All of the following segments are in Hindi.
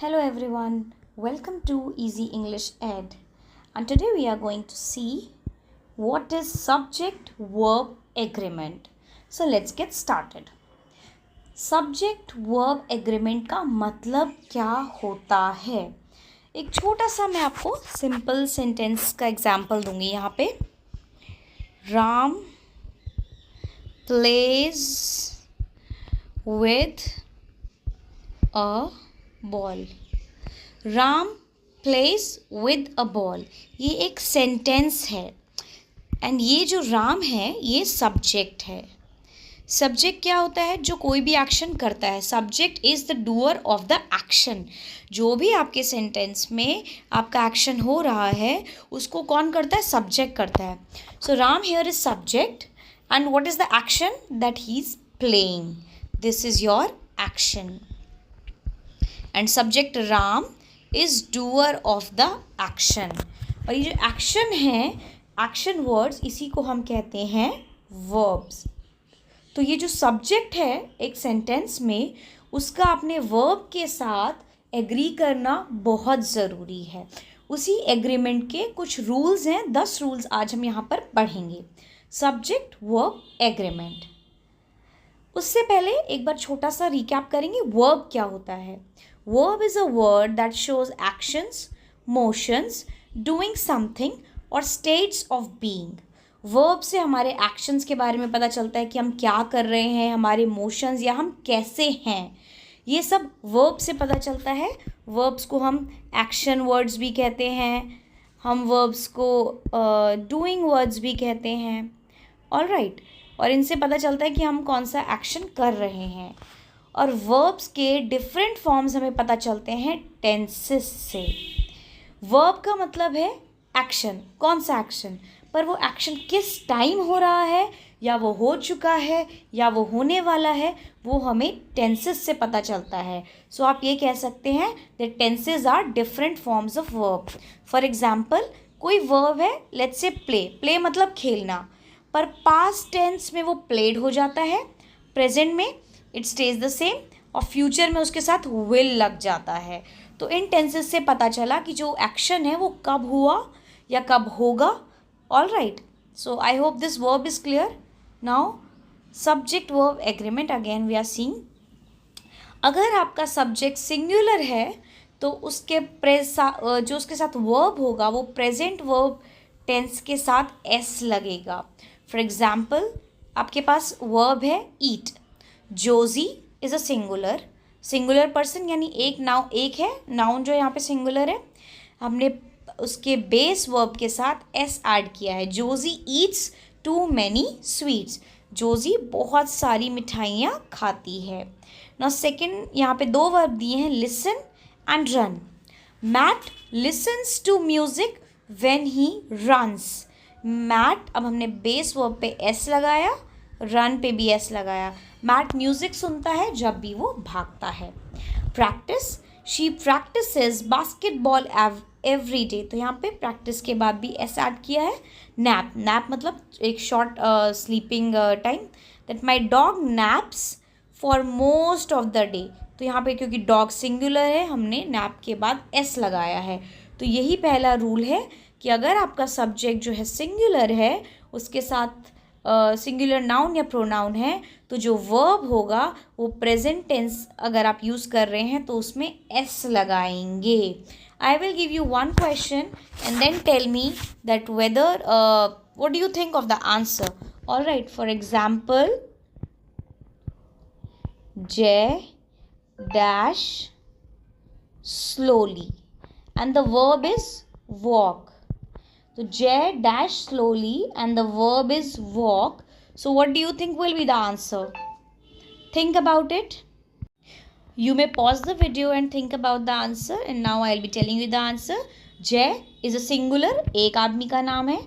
Hello everyone, welcome to Easy English Ed. And today we are going to see what is subject verb agreement. So let's get started. Subject verb agreement का मतलब क्या होता है? एक छोटा सा मैं आपको सिंपल सेंटेंस का एग्जाम्पल दूंगी यहाँ पे. Ram plays with a ball. Ram plays with a ball, ये एक सेंटेंस है एंड ये जो राम है ये सब्जेक्ट है. सब्जेक्ट क्या होता है? जो कोई भी एक्शन करता है. Subject is the doer of the action. जो भी आपके सेंटेंस में आपका एक्शन हो रहा है उसको कौन करता है? सब्जेक्ट करता है. So Ram here is subject and what is the action that he is playing. This is your action. And subject Ram is doer of the action. और ये जो एक्शन है, एक्शन वर्ड्स, इसी को हम कहते हैं वर्ब्स. तो ये जो सब्जेक्ट है एक सेंटेंस में, उसका अपने वर्ब के साथ एग्री करना बहुत ज़रूरी है. उसी एग्रीमेंट के कुछ रूल्स हैं, 10 रूल्स आज हम यहाँ पर पढ़ेंगे. Subject verb agreement. उससे पहले एक बार छोटा सा रिकैप करेंगे. वर्ब क्या होता है? Verb is a word that shows actions, motions, doing something or states of being. Verb से हमारे actions के बारे में पता चलता है कि हम क्या कर रहे हैं, हमारे motions या हम कैसे हैं, ये सब verb से पता चलता है. Verbs को हम action words भी कहते हैं, हम verbs को doing words भी कहते हैं. All right. और इनसे पता चलता है कि हम कौन सा action कर रहे हैं. और वर्ब्स के डिफरेंट फॉर्म्स हमें पता चलते हैं टेंसेस से. वर्ब का मतलब है एक्शन. कौन सा एक्शन? पर वो एक्शन किस टाइम हो रहा है, या वो हो चुका है, या वो होने वाला है, वो हमें टेंसेस से पता चलता है. सो आप ये कह सकते हैं that tenses are different forms of verb. For example, कोई वर्ब है, लेट्स से प्ले. प्ले मतलब खेलना, पर पास्ट टेंस में वो प्लेड हो जाता है, प्रेजेंट में इट स्टेज द सेम, और फ्यूचर में उसके साथ विल लग जाता है. तो इन टेंसेस से पता चला कि जो एक्शन है वो कब हुआ या कब होगा. All right. So I hope this verb is clear. Now subject verb agreement again we are seeing. अगर आपका सब्जेक्ट सिंगुलर है तो उसके जो उसके साथ वर्ब होगा वो प्रेजेंट वर्ब टेंस के साथ एस लगेगा. फॉर एग्जाम्पल, आपके पास वर्ब है eat. Joji is a singular person, यानी एक है नाउन जो यहाँ पे सिंगुलर है. हमने उसके बेस वर्ब के साथ एस ऐड किया है. Joji Yeats to many sweets. Joji बहुत सारी मिठाइयाँ खाती है. नाउ सेकंड, यहाँ पे 2 वर्ब दिए हैं, listen and run. Matt listens to music when he runs. Matt, अब हमने बेस वर्ब पे एस लगाया, रन पे भी एस लगाया. मैट म्यूजिक सुनता है जब भी वो भागता है. Practice, she practices basketball every day. तो यहाँ पे प्रैक्टिस के बाद भी एस ऐड किया है. नैप मतलब एक short sleeping time. That my dog naps for most of the day. तो यहाँ पे क्योंकि डॉग सिंगुलर है, हमने नैप के बाद एस लगाया है. तो यही पहला रूल है कि अगर आपका सब्जेक्ट जो है सिंगुलर है, उसके साथ सिंगुलर नाउन या प्रोनाउन है, तो जो वर्ब होगा वो प्रेजेंट टेंस अगर आप यूज़ कर रहे हैं तो उसमें एस लगाएंगे. I will give you one question and then tell me that whether what do you think of the answer. All right. For example, Jay dash slowly and the verb is walk. So Jay dash slowly and the verb is walk. So what do you think will be the answer? Think about it. You may pause the video and think about the answer. And now I'll be telling you the answer. Jay is a singular. एक आदमी का नाम है.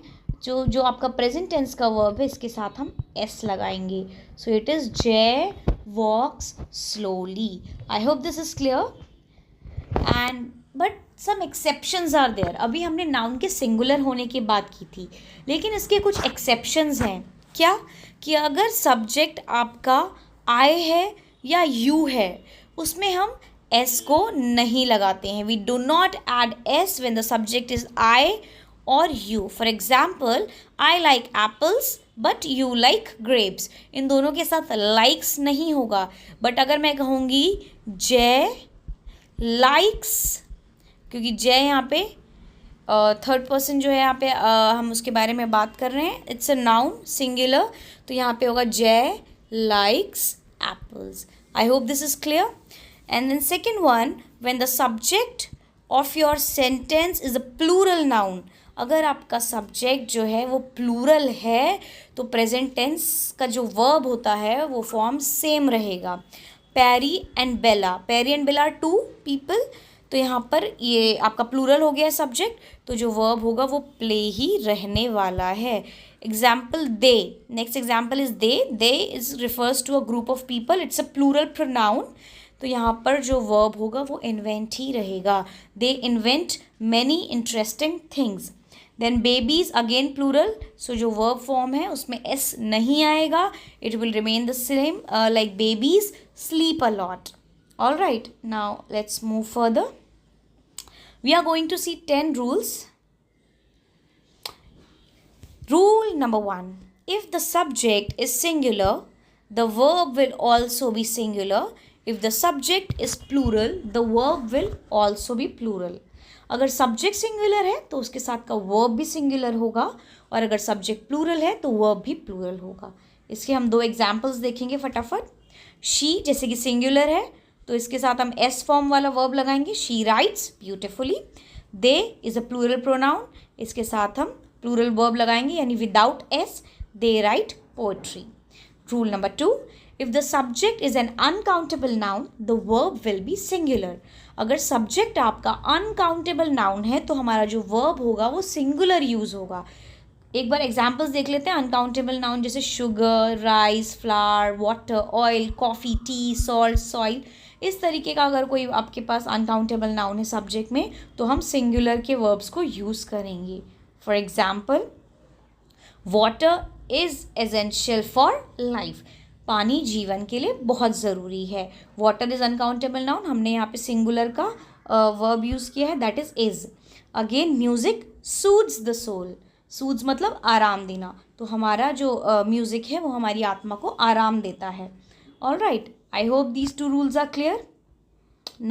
जो आपका present tense का verb है, इसके साथ हम s लगाएंगे. So it is Jay walks slowly. I hope this is clear. But some exceptions are there. अभी हमने नाउन के सिंगुलर होने की बात की थी, लेकिन इसके कुछ एक्सेप्शंस हैं. क्या? कि अगर सब्जेक्ट आपका आई है या यू है, उसमें हम एस को नहीं लगाते हैं. We do not add S when the subject is I और you. For example, I like apples but you like grapes. इन दोनों के साथ लाइक्स नहीं होगा. बट अगर मैं कहूँगी जय लाइक्स, क्योंकि जय यहाँ पे थर्ड पर्सन जो है यहाँ पे हम उसके बारे में बात कर रहे हैं, इट्स अ नाउन सिंगुलर, तो यहाँ पे होगा Jay likes apples. I hope this is clear. And then second one, when the subject of your sentence is a plural noun. अगर आपका सब्जेक्ट जो है वो प्लूरल है तो प्रेजेंट टेंस का जो वर्ब होता है वो फॉर्म सेम रहेगा. Perry and Bella, Perry and Bella are two people, तो यहाँ पर ये आपका प्लूरल हो गया है सब्जेक्ट, तो जो वर्ब होगा वो प्ले ही रहने वाला है. Example they, next example is they. They is refers to a group of people, it's a plural pronoun, तो यहाँ पर जो वर्ब होगा वो इन्वेंट ही रहेगा. They invent many interesting things. Then babies again plural, so जो वर्ब फॉर्म है उसमें एस नहीं आएगा, it will remain the same like babies sleep a lot. All right, now let's move further. We are going to see 10 rules. Rule number 1. If the subject is singular, the verb will also be singular. If the subject is plural, the verb will also be plural. अगर सब्जेक्ट सिंगुलर है तो उसके साथ का वर्ब भी सिंगुलर होगा, और अगर सब्जेक्ट प्लूरल है तो वर्ब भी प्लूरल होगा. इसके हम 2 एग्जाम्पल्स देखेंगे फटाफट. शी जैसे कि सिंगुलर है तो इसके साथ हम एस फॉर्म वाला वर्ब लगाएंगे, she writes beautifully. They is a plural pronoun, इसके साथ हम प्लूरल वर्ब लगाएंगे यानी without S, they write poetry. Rule number 2, if the subject is an uncountable noun the verb will be singular. अगर सब्जेक्ट आपका अनकाउंटेबल नाउन है तो हमारा जो वर्ब होगा वो सिंगुलर यूज होगा. एक बार एग्जाम्पल्स देख लेते हैं अनकाउंटेबल नाउन, जैसे sugar, rice, flower, water, oil, coffee, T, salt, soil. इस तरीके का अगर कोई आपके पास अनकाउंटेबल नाउन है सब्जेक्ट में तो हम सिंगुलर के वर्ब्स को यूज़ करेंगे. For example, water is essential for life. पानी जीवन के लिए बहुत ज़रूरी है. वाटर इज़ अनकाउंटेबल नाउन, हमने यहाँ पे सिंगुलर का वर्ब यूज़ किया है, that is is. Again music soothes the soul. Soothes मतलब आराम देना, तो हमारा जो म्यूज़िक है वो हमारी आत्मा को आराम देता है. All right, I hope these 2 rules are clear.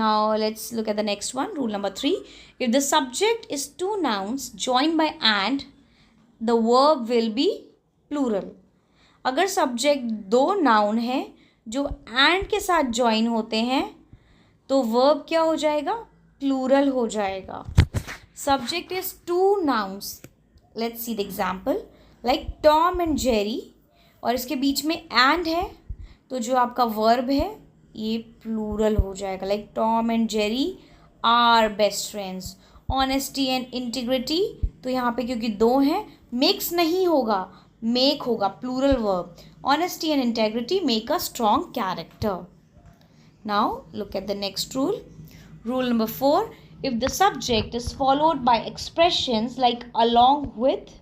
Now let's look at the next one. Rule number 3. If the subject is 2 nouns joined by and, the verb will be plural. अगर सब्जेक्ट 2 नाउन है जो and के साथ ज्वाइन होते हैं तो वर्ब क्या हो जाएगा? प्लूरल हो जाएगा. Subject is 2 nouns. Let's see the example. Like Tom and Jerry, और इसके बीच में and है तो जो आपका वर्ब है ये प्लूरल हो जाएगा. Like Tom and Jerry are best friends. Honesty and integrity, तो यहाँ पे क्योंकि 2 हैं मिक्स नहीं होगा, मेक होगा, plural verb. Honesty and integrity make a strong character. Now look at the next rule. Rule number 4. If the subject is followed by expressions like along with,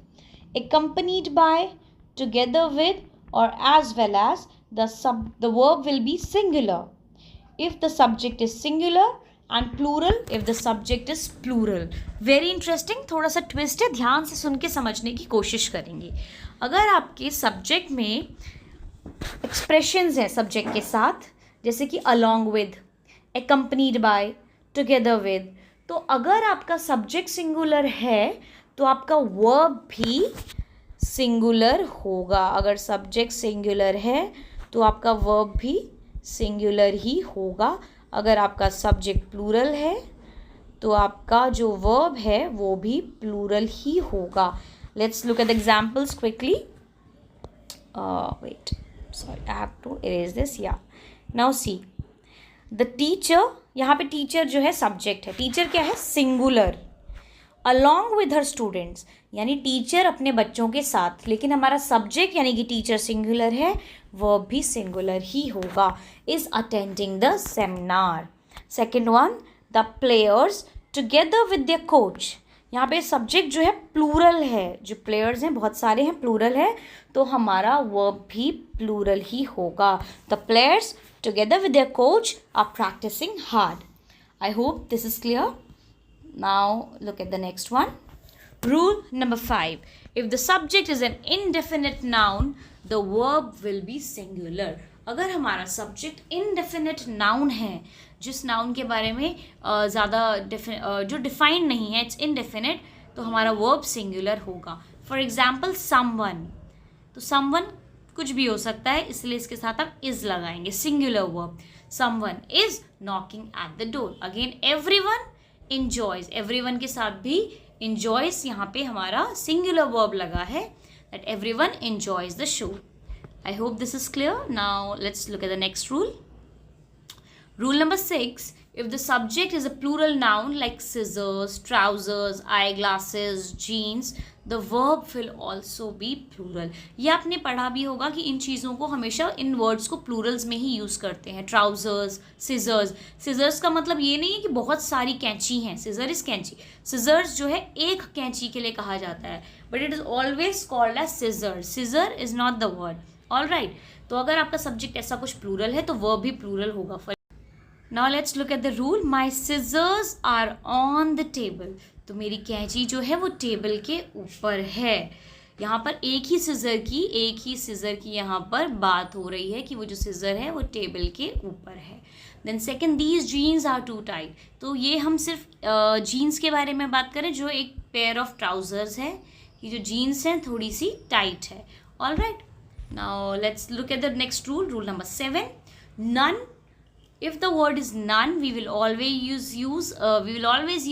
accompanied by, together with, or as well as, the verb will be singular. If the subject is singular, and plural if the subject is plural. Very interesting, थोड़ा सा ट्विस्ट है, ध्यान से सुन के समझने की कोशिश करेंगे. अगर आपके सब्जेक्ट में एक्सप्रेशंस हैं सब्जेक्ट के साथ, जैसे कि along with, accompanied by, together with, तो अगर आपका सब्जेक्ट सिंगुलर है तो आपका वर्ब भी सिंगुलर होगा. अगर सब्जेक्ट सिंगुलर है तो आपका वर्ब भी सिंगुलर ही होगा. अगर आपका सब्जेक्ट प्लूरल है तो आपका जो वर्ब है वो भी प्लूरल ही होगा. Let's look at the examples quickly. Wait, sorry, I have to erase this. या नाउ सी द टीचर, यहाँ पे टीचर जो है सब्जेक्ट है, टीचर क्या है? Singular. Along with her students, यानी टीचर अपने बच्चों के साथ, लेकिन हमारा सब्जेक्ट यानी कि टीचर सिंगुलर है, वर्ब भी सिंगुलर ही होगा. Is attending the seminar. Second one, the players together with their coach. यहाँ पे सब्जेक्ट जो है प्लूरल है, जो प्लेयर्स हैं बहुत सारे हैं, प्लूरल है, तो हमारा वर्ब भी प्लूरल ही होगा. The players together with their coach are practising hard. I hope this is clear. Now look at the next one. Rule number 5. If the subject is an indefinite noun, the verb will be singular. अगर हमारा सब्जेक्ट इनडेफिनेट नाउन है, जिस नाउन के बारे में ज़्यादा जो डिफाइंड नहीं है, इट्स इनडेफिनेट, तो हमारा वर्ब सिंगुलर होगा. फॉर एग्जाम्पल समवन, तो समवन कुछ भी हो सकता है, इसलिए इसके साथ आप इज लगाएंगे. Singular verb. Someone is knocking at the door. Again everyone enjoys, everyone के साथ भी enjoys यहाँ पे हमारा singular verb लगा है, that everyone enjoys the show. I hope this is clear. Now let's look at the next rule. Rule number 6. If the subject is a plural noun like scissors, trousers, eyeglasses, jeans, the verb will also be plural. ये आपने पढ़ा भी होगा कि इन चीज़ों को हमेशा इन वर्ड्स को प्लूरल्स में ही यूज़ करते हैं. Trousers, scissors. सिजर्स का मतलब ये नहीं है कि बहुत सारी कैंची हैं. सिजर इज कैंची. सिजर्स जो है एक कैंची के लिए कहा जाता है, but it is always called as scissor. Scissor is not the word. All right. तो अगर आपका सब्जेक्ट ऐसा कुछ प्लूरल है तो वर्ब भी प्लूरल होगा. Now let's look at the rule. My scissors are on the table. तो मेरी कैंची जो है वो टेबल के ऊपर है. यहाँ पर एक ही सिज़र की यहाँ पर बात हो रही है कि वो जो सिज़र है वो टेबल के ऊपर है. Then second, these jeans are too tight. तो ये हम सिर्फ जीन्स के बारे में बात करें, जो एक पेयर ऑफ ट्राउजर्स है. ये जो जीन्स हैं थोड़ी सी टाइट है. All right. Now let's look at the next rule. Rule number 7. None. If the word is none, we will always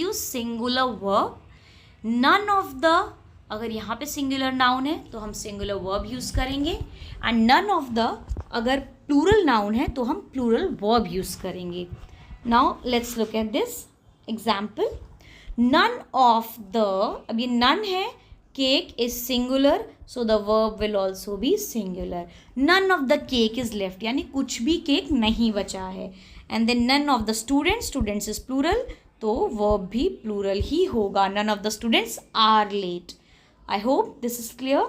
use singular verb. None of the, अगर यहाँ पे singular noun है तो हम singular verb use करेंगे, and none of the अगर plural noun है तो हम plural verb use करेंगे. Now let's look at this example. None of the, अब ये none है, cake is singular, so the verb will also be singular. None of the cake is left, यानी कुछ भी केक नहीं बचा है. And then none of the students is plural, तो verb भी plural ही होगा. None of the students are late. I hope this is clear.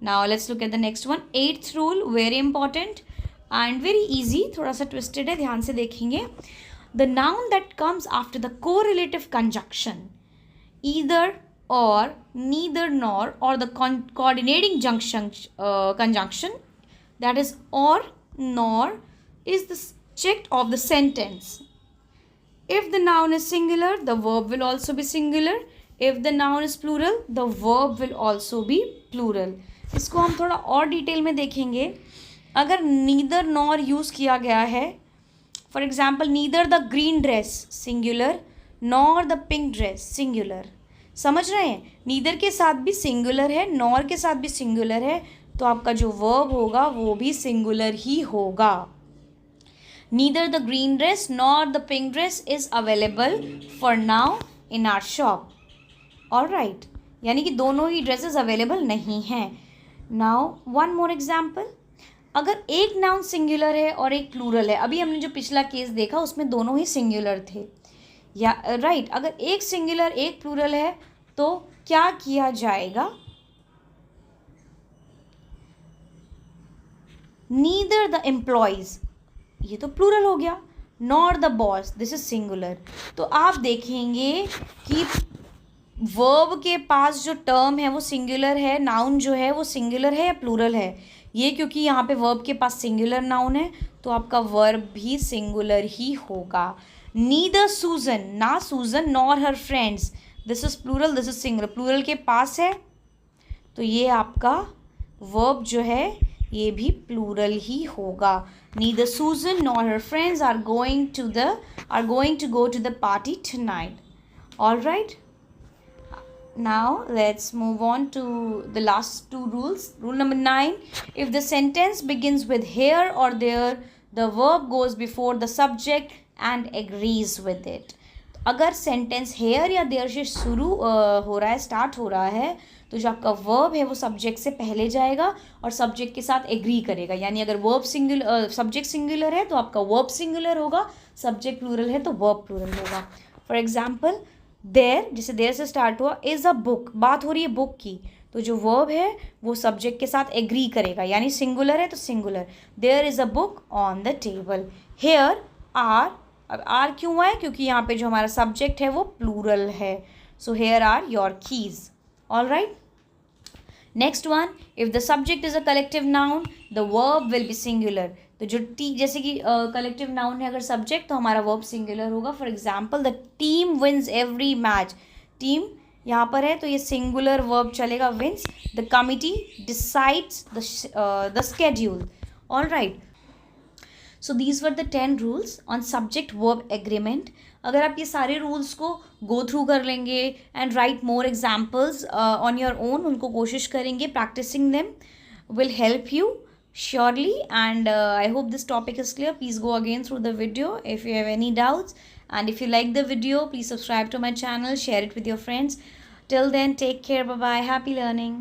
Now let's look at the next one. 8th rule, very important and very easy, थोड़ा सा twisted है, ध्यान से देखेंगे. The noun that comes after the correlative conjunction, either or, neither nor, or the coordinating conjunction, that is or, nor, is the subject of the sentence. If the noun is singular, the verb will also be singular. If the noun is plural, the verb will also be plural. इसको हम थोड़ा और डिटेल में देखेंगे. अगर neither nor यूज़ किया गया है, for example neither the green dress singular nor the pink dress singular. समझ रहे हैं? नीदर के साथ भी सिंगुलर है, नॉर के साथ भी सिंगुलर है, तो आपका जो वर्ब होगा वो भी सिंगुलर ही होगा. Neither the green dress nor the pink dress is available for now in our shop. All right. यानी कि दोनों ही ड्रेसेस अवेलेबल नहीं हैं. Now one more example. अगर एक नाउन सिंगुलर है और एक प्लूरल है, अभी हमने जो पिछला केस देखा उसमें दोनों ही सिंगुलर थे, या राइट. अगर एक सिंगुलर एक प्लूरल है तो क्या किया जाएगा? नीदर द एम्प्लॉयज, ये तो प्लूरल हो गया. Nor the boss, this is singular. तो आप देखेंगे कि वर्ब के पास जो टर्म है वो सिंगुलर है, नाउन जो है वो सिंगुलर है या प्लूरल है. ये क्योंकि यहाँ पे वर्ब के पास सिंगुलर नाउन है तो आपका वर्ब भी सिंगुलर ही होगा. नीदर सूजन, ना Susan, nor her friends, this is plural, this is singular. Plural के पास है तो ये आपका वर्ब जो है ये भी प्लूरल ही होगा. Neither Susan nor her friends are going to go to the party tonight. All right. Now let's move on to the last two rules. Rule number 9. If the sentence begins with here or there, the verb goes before the subject and agrees with it. अगर सेंटेंस हेयर या देयर से शुरू हो रहा है, स्टार्ट हो रहा है, तो जो आपका वर्ब है वो सब्जेक्ट से पहले जाएगा और सब्जेक्ट के साथ एग्री करेगा. यानी अगर वर्ब सब्जेक्ट सिंगुलर है तो आपका वर्ब सिंगुलर होगा, सब्जेक्ट प्लूरल है तो वर्ब प्लूरल होगा. फॉर एग्जाम्पल देयर, जैसे देयर से स्टार्ट हुआ, इज़ अ बुक, बात हो रही है बुक की, तो जो वर्ब है वो सब्जेक्ट के साथ एग्री करेगा. यानी सिंगुलर है तो singular. There is a book on the table. Here are अब आर क्यों है, क्योंकि यहाँ पे जो हमारा सब्जेक्ट है वो प्लूरल है. So here are your keys. All right. Next one, if the subject is a collective noun the verb will be singular. तो जो जैसे कि कलेक्टिव नाउन है अगर सब्जेक्ट, तो हमारा वर्ब सिंगुलर होगा. For example, the team wins every match. Team यहाँ पर है तो ये सिंगुलर वर्ब चलेगा, wins. The committee decides the schedule. All right. So these were the 10 rules on subject verb agreement. अगर आप ये सारे रूल्स को गो थ्रू कर लेंगे and write more examples on your own, उनको कोशिश करेंगे, practising them will help you surely. And I hope this topic is clear. Please go again through the video if you have any doubts, and if you like the video, please subscribe to my channel, share it with your friends. Till then, take care. Bye bye. Happy learning.